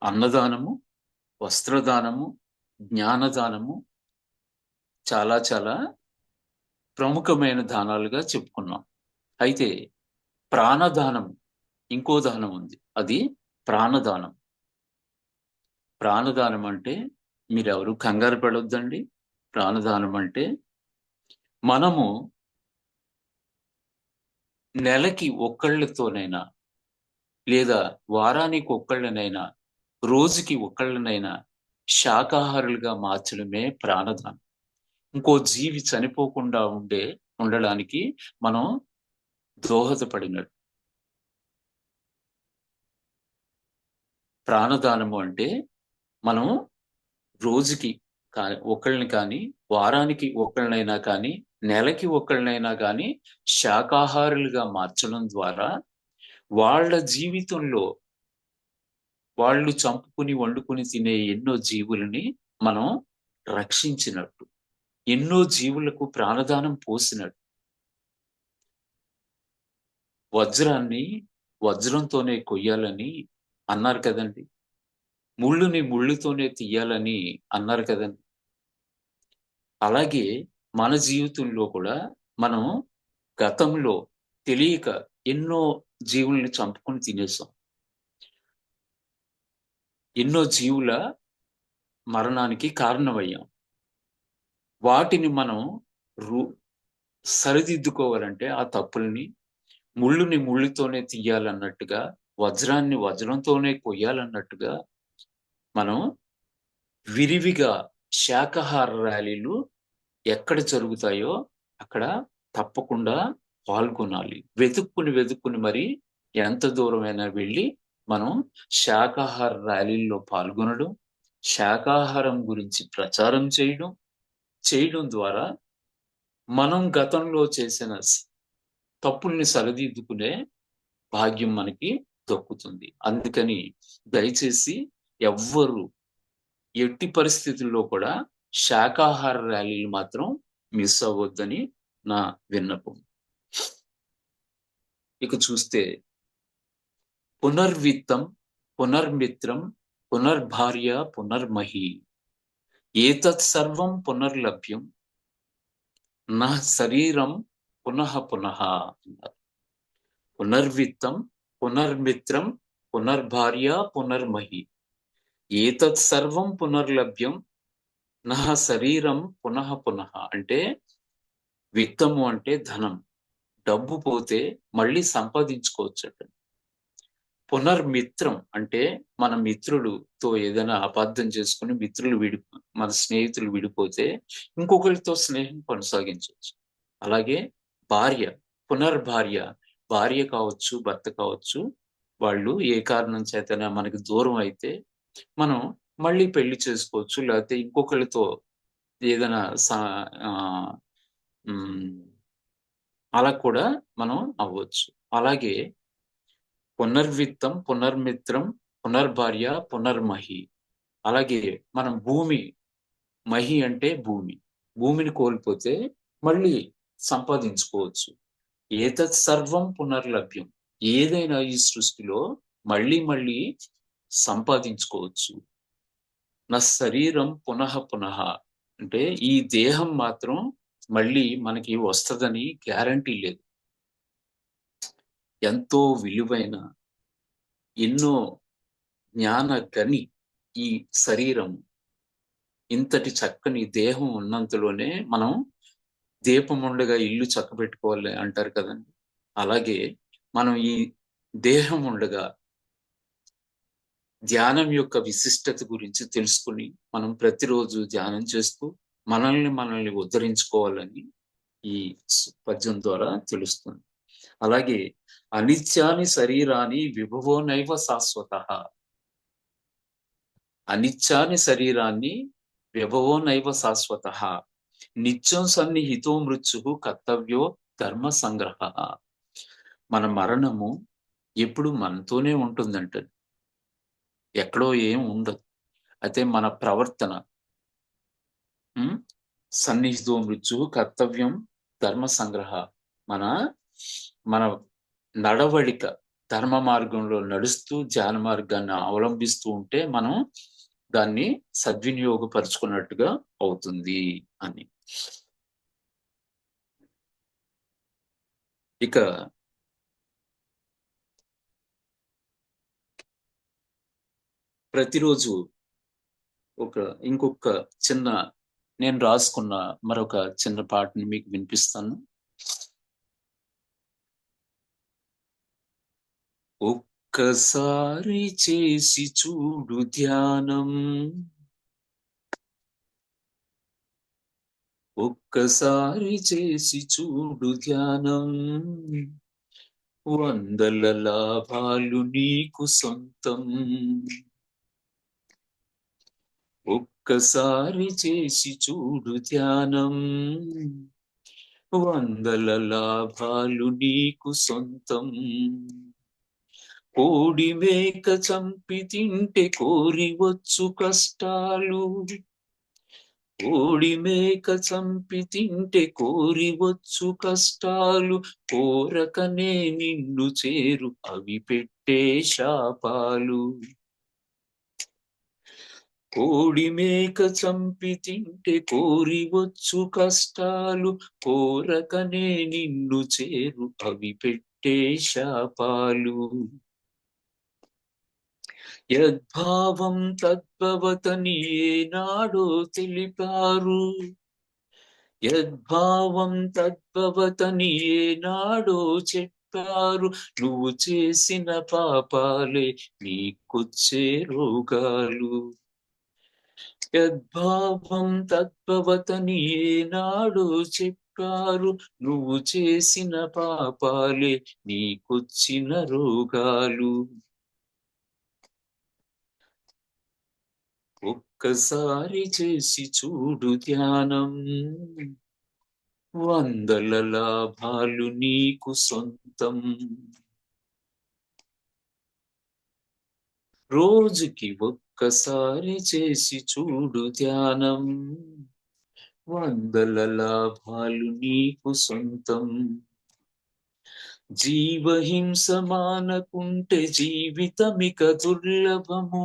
అన్నదానము, వస్త్రదానము, జ్ఞానదానము చాలా చాలా ప్రముఖమైన దానాలుగా చెప్పుకున్నాం. అయితే ప్రాణదానం, ఇంకో దానం ఉంది, అది ప్రాణదానం. ప్రాణదానం అంటే మీరెవరు కంగారు పడొద్దండి. ప్రాణదానం అంటే మనము నెలకి ఒక్కళ్ళతోనైనా లేదా వారానికి ఒక్కళ్ళనైనా రోజుకి ఒక్కళ్ళనైనా శాకాహారులుగా మార్చడమే ప్రాణదానం. ఇంకో జీవి చనిపోకుండా ఉండడానికి మనం దోహదపడినట్టు. ప్రాణదానము అంటే మనం రోజుకి ఒకళ్ళని కానీ, వారానికి ఒకళ్ళనైనా కానీ, నెలకి ఒకళ్ళనైనా కానీ శాకాహారులుగా మార్చడం ద్వారా వాళ్ళ జీవితంలో వాళ్ళు చంపుకుని, వండుకొని తినే ఎన్నో జీవులని మనం రక్షించినట్టు. ఎన్నో జీవులకు ప్రాణదానం పోసినట్టు. వజ్రాన్ని వజ్రంతోనే కొయ్యాలని అన్నారు కదండీ! ముళ్ళుని ముళ్ళుతోనే తీయాలని అన్నారు కదండీ! అలాగే మన జీవితంలో కూడా మనం గతంలో తెలియక ఎన్నో జీవుల్ని చంపుకొని తినేసాం. ఎన్నో జీవుల మరణానికి కారణమయ్యాం. వాటిని మనం రు సరిదిద్దుకోవాలంటే ఆ తప్పుల్ని ముళ్ళుని ముళ్ళుతోనే తీయాలన్నట్టుగా, వజ్రాన్ని వజ్రంతోనే కొయ్యాలన్నట్టుగా మనం విరివిగా శాకాహార ర్యాలీలు ఎక్కడ జరుగుతాయో అక్కడ తప్పకుండా పాల్గొనాలి. వెతుక్కుని మరి ఎంత దూరమైనా వెళ్లి మనం శాకాహార ర్యాలీల్లో పాల్గొనడం, శాకాహారం గురించి ప్రచారం చేయడం ద్వారా మనం గతంలో చేసిన తప్పుల్ని సరిదిద్దుకునే భాగ్యం మనకి దక్కుతుంది. అందుకని దయచేసి ఎవ్వరు ఎట్టి పరిస్థితుల్లో కూడా శాకాహార ర్యాలీలు మాత్రం మిస్ అవ్వొద్దని నా విన్నపం. ఇక చూస్తే పునర్విత్తం, పునర్మిత్రం, పునర్భార్య, పునర్మహీ ఏతత్ సర్వం పునర్లభ్యం నః శరీరం పునః పునః అన్నారు. పునర్విత్తం, పునర్మిత్రం, పునర్భార్య, పునర్మహీ ఏతత్ సర్వం పునర్లభ్యం నః శరీరం పునః పునః అంటే విత్తము అంటే ధనం. డబ్బు పోతే మళ్ళీ సంపాదించుకోవచ్చట. పునర్మిత్రం అంటే మన మిత్రులుతో ఏదైనా అపార్థం చేసుకొని మన స్నేహితులు విడిపోతే ఇంకొకరితో స్నేహం కొనసాగించవచ్చు. అలాగే భార్య, పునర్భార్య, భార్య కావచ్చు, భర్త కావచ్చు, వాళ్ళు ఏ కారణం చేతైనా మనకి దూరం అయితే మనం మళ్ళీ పెళ్లి చేసుకోవచ్చు. లేకపోతే ఇంకొకళ్ళతో ఏదైనా ఆహ్, హ్మ్. అలా కూడా మనం అవ్వచ్చు. అలాగే పునర్విత్తం, పునర్మిత్రం, పునర్భార్య, పునర్మహి. అలాగే మనం మహి అంటే భూమి. భూమిని కోల్పోతే మళ్ళీ సంపాదించుకోవచ్చు. ఏతత్ సర్వం పునర్లభ్యం. ఏదైనా ఈ సృష్టిలో మళ్ళీ సంపాదించుకోవచ్చు. నా శరీరం పునః పునః అంటే ఈ దేహం మాత్రం మళ్ళీ మనకి వస్తదని గ్యారంటీ లేదు. ఎంతో విలువైన ఎన్నో జ్ఞాన గని ఈ శరీరం. ఇంతటి చక్కని దేహం ఉన్నంతలోనే మనం దీపముండగా ఇల్లు చక్కబెట్టుకోవాలి అంటారు కదండీ! అలాగే మనం ఈ దేహం ఉండగా ధ్యానం యొక్క విశిష్టత గురించి తెలుసుకొని మనం ప్రతిరోజు ధ్యానం చేస్తూ మనల్ని ఉద్ధరించుకోవాలని ఈ పద్యం ద్వారా తెలుస్తుంది. అలాగే అనిత్యాని శరీరాని విభవో నైవ శాశ్వతః. అనిత్యాని శరీరాన్ని విభవో నైవ శాశ్వతః. నిత్యం సన్నిహితో మృత్యుః కర్తవ్యో ధర్మ సంగ్రహః. మన మరణము ఎప్పుడు మనతోనే ఉంటుందంట. ఎక్కడో ఏం ఉండదు. అయితే మన ప్రవర్తన సన్నిహితో మృత్యుః కర్తవ్యం ధర్మ సంగ్రహ. మన మన నడవడిక ధర్మ మార్గంలో నడుస్తూ ధ్యాన మార్గాన్ని అవలంబిస్తూ ఉంటే మనం దాన్ని సద్వినియోగపరుచుకున్నట్టుగా అవుతుంది అని. ఇక ప్రతిరోజు ఇంకొక చిన్న నేను రాసుకున్న మరొక చిన్న పాటని మీకు వినిపిస్తాను. ఒక్కసారి చేసి చూడు ధ్యానం, ఒక్కసారి చేసి చూడు ధ్యానం, వందల లాభాలు నీకు సొంతం. ఒక్కసారి చేసి చూడు ధ్యానం, వందల లాభాలు నీకు సొంతం. కోడి మేక చంపి తింటే కోరి వచ్చు కష్టాలు, కోడి మేక చంపి తింటే కోరి వచ్చు కష్టాలు, కోరకనే నిన్ను చేరు అవి పెట్టే శాపాలు. కోడి మేక చంపి తింటే కోరి వచ్చు కష్టాలు, కోరకనే నిన్ను చేరు అవి పెట్టే శాపాలు. యద్భావం తద్భవతని ఏనాడో తెలిపారు, యద్భావం తద్భవతని ఏనాడో చెప్పారు. నువ్వు చేసిన పాపాలే నీకొచ్చే రోగాలు. యద్భావం తద్భవతని ఏనాడో చెప్పారు, నువ్వు చేసిన పాపాలే నీకొచ్చిన రోగాలు. ఒక్కసారి చేసి చూడు ధ్యానం, వందల లాభాలు నీకు సొంతం. రోజుకి ఒక్కసారి చేసి చూడు ధ్యానం, వందల లాభాలు నీకు సొంతం. జీవహింస మానకుంటే జీవితమిక దుర్లభము,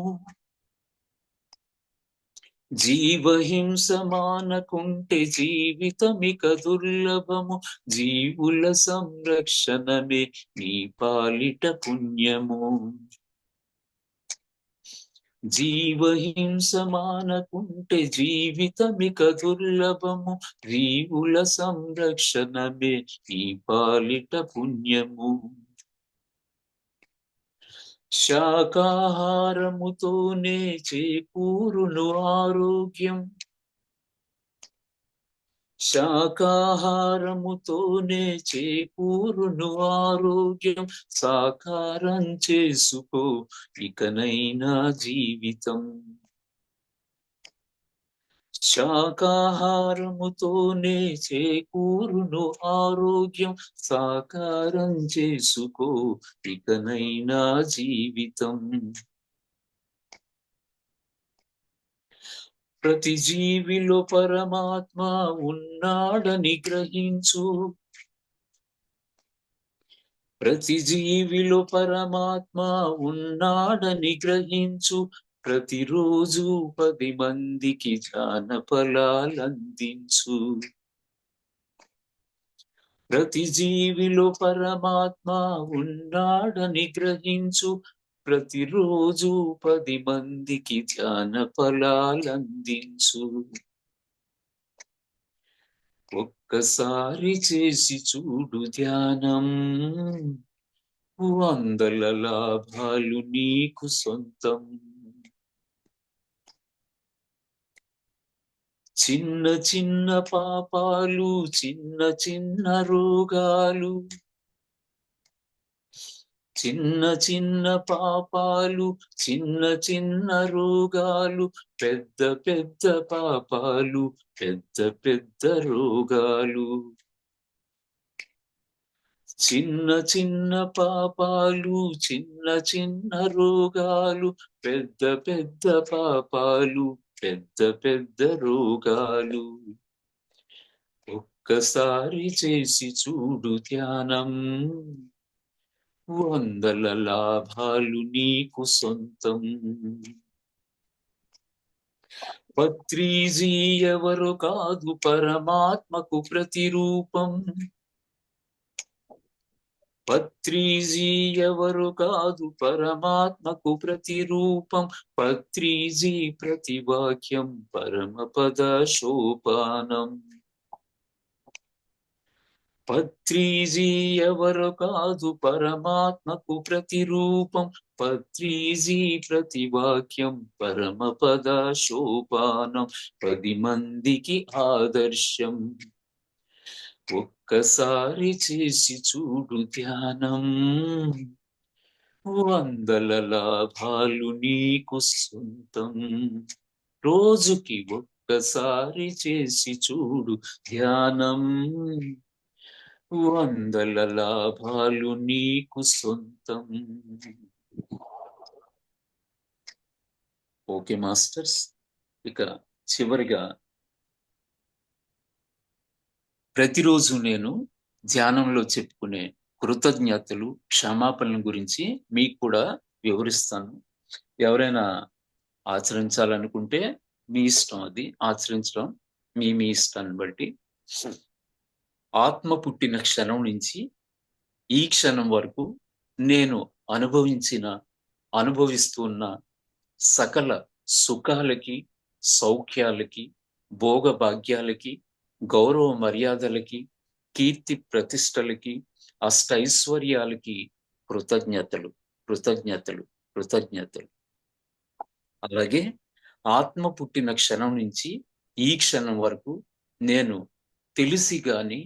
జీవహింస మానకుంటే జీవితమిక దుర్లభము. జీవుల సంరక్షణమే నీ పాలిట పుణ్యము. జీవహింస మానకుంటే జీవితమిక దుర్లభము, జీవుల సంరక్షణమే నీ పాలిట పుణ్యము. శాకాహారముతోనే చేకూరును ఆరోగ్యం, శాకాహారముతోనే చేకూరును ఆరోగ్యం. సాకారం చేసుకో ఇకనైనా జీవితం, శాకాహారముతోనే చేకూరును ఆరోగ్యం. సాకారం చేసుకో ఇకనైనా జీవితం. ప్రతి జీవిలో పరమాత్మ ఉన్నాడని గ్రహించు, ప్రతి జీవిలో పరమాత్మ ఉన్నాడని గ్రహించు. ప్రతిరోజు 10 మందికి జ్ఞాన ఫలాలందించు. ప్రతి జీవిలో పరమాత్మ ఉన్నాడని గ్రహించు. ప్రతిరోజు 10 మందికి ధ్యాన ఫలాలందించు. ఒక్కసారి చేసి చూడు ధ్యానం, వందల లాభాలు నీకు సొంతం. చిన్న చిన్న పాపాలు, చిన్న చిన్న రోగాలు, చిన్న చిన్న పాపాలు, చిన్న చిన్న రోగాలు, పెద్ద పెద్ద పాపాలు, పెద్ద పెద్ద రోగాలు. చిన్న చిన్న పాపాలు, చిన్న చిన్న రోగాలు, పెద్ద పెద్ద పాపాలు, పెద్ద పెద్ద రోగాలు. ఒక్కసారి చేసి చూడు ధ్యానం, వందల లాభాలు నీకు సొంతం. పత్రిజీ ఎవరు కాదు పరమాత్మకు ప్రతిరూపం, పత్రిజీ ఎవరు కాదు పరమాత్మకు ప్రతిరూపం. పత్రిజీ ప్రతివాక్యం పరమపద సోపానం. పత్రిజీ ఎవరు కాదు పరమాత్మకు ప్రతిరూపం, పత్రిజీ ప్రతివాక్యం పరమపద సోపానం, 10 మందికి ఆదర్శం. ఒక్కసారి చేసి చూడు ధ్యానం, వందల లాభాలు నీకు సొంతం. రోజుకి ఒక్కసారి చేసి చూడు ధ్యానం, వందల లాభాలు నీకు సొంతం. ఓకే మాస్టర్స్, ఇక చివరిగా ప్రతిరోజు నేను ధ్యానంలో చెప్పుకునే కృతజ్ఞతలు, క్షమాపణల గురించి మీకు కూడా వివరిస్తాను. ఎవరైనా ఆచరించాలనుకుంటే మీ ఇష్టం, అది ఆచరించడం మీ మీ ఇష్టాన్ని బట్టి. ఆత్మ పుట్టిన క్షణం నుంచి ఈ క్షణం వరకు నేను అనుభవిస్తున్న సకల సుఖాలకి, సౌఖ్యాలకి, భోగ భాగ్యాలకి, గౌరవ మర్యాదలకి, కీర్తి ప్రతిష్టలకి, అష్టైశ్వర్యాలకి కృతజ్ఞతలు, కృతజ్ఞతలు, కృతజ్ఞతలు. అలాగే ఆత్మ పుట్టిన క్షణం నుంచి ఈ క్షణం వరకు నేను తెలిసి గాని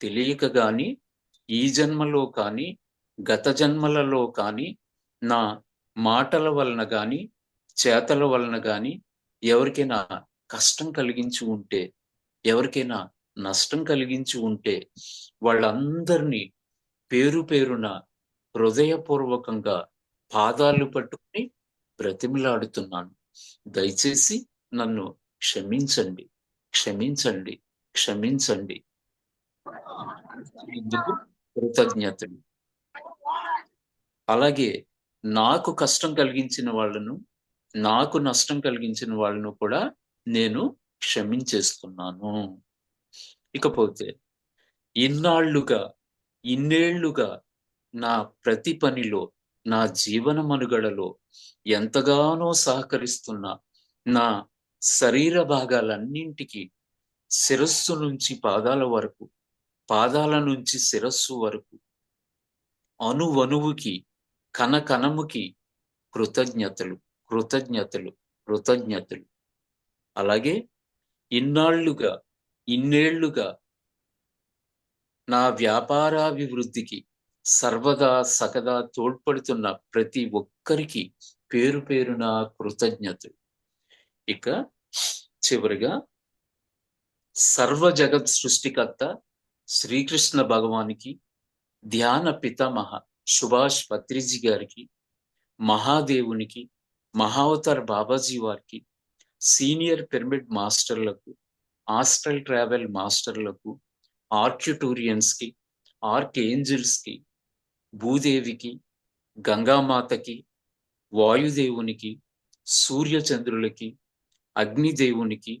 తెలియక గాని, ఈ జన్మలో కానీ గత జన్మలలో కానీ, నా మాటల వలన గాని చేతల వలన గాని ఎవరికైనా కష్టం కలిగించి ఉంటే, ఎవరికైనా నష్టం కలిగించి ఉంటే, వాళ్ళందరినీ పేరు పేరున హృదయపూర్వకంగా పాదాలు పట్టుకుని బ్రతిమిలాడుతున్నాను. దయచేసి నన్ను క్షమించండి, క్షమించండి, క్షమించండి. ఇందుకు కృతజ్ఞతలు. అలాగే నాకు కష్టం కలిగించిన వాళ్ళను, నాకు నష్టం కలిగించిన వాళ్ళను కూడా నేను క్షమించేస్తున్నాను. ఇకపోతే ఇన్నేళ్లుగా నా ప్రతి పనిలో, నా జీవన మనుగడలో ఎంతగానో సహకరిస్తున్న నా శరీర భాగాలన్నింటికి, శిరస్సు నుంచి పాదాల వరకు, పాదాల నుంచి శిరస్సు వరకు, అణువణువుకి, కణకణముకి కృతజ్ఞతలు, కృతజ్ఞతలు, కృతజ్ఞతలు. అలాగే ఇన్నేళ్లుగా నా వ్యాపారాభివృద్ధికి సర్వదా సకదా తోడ్పడుతున్న ప్రతి ఒక్కరికి పేరు పేరున కృతజ్ఞతలు. ఇక చివరిగా సర్వ జగత్ సృష్టికర్త శ్రీకృష్ణ భగవానికి, ధ్యాన పితామహ సుభాష్ పత్రిజీ గారికి, మహాదేవునికి, మహావతార్ బాబాజీ వారికి, సీనియర్ పిరమిడ్ మాస్టర్లకు, ఆస్ట్రల్ ట్రావెల్ మాస్టర్లకు, ఆర్క్యుటూరియన్స్ కి, ఆర్క్ ఏంజల్స్ కి, భూదేవికి, గంగామాతకి, వాయుదేవునికి, సూర్యచంద్రులకి, అగ్నిదేవునికి,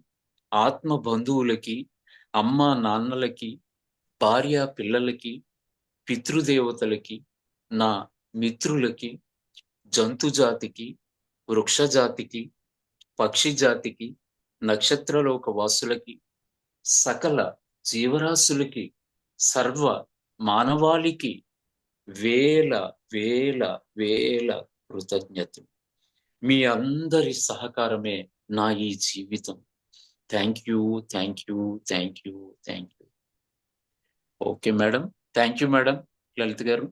ఆత్మ బంధువులకి, అమ్మా నాన్నలకి, భార్య పిల్లలకి, పితృదేవతలకి, నా మిత్రులకి, జంతుజాతికి, వృక్షజాతికి, పక్షి జాతికి, నక్షత్రలోక వాసులకి, సకల జీవరాశులకి, సర్వ మానవాళికి వేల వేల వేల కృతజ్ఞతలు. మీ అందరి సహకారమే నా ఈ జీవితం. Thank you, thank you, thank you, thank you. Okay madam, thank you madam Lalit గారు.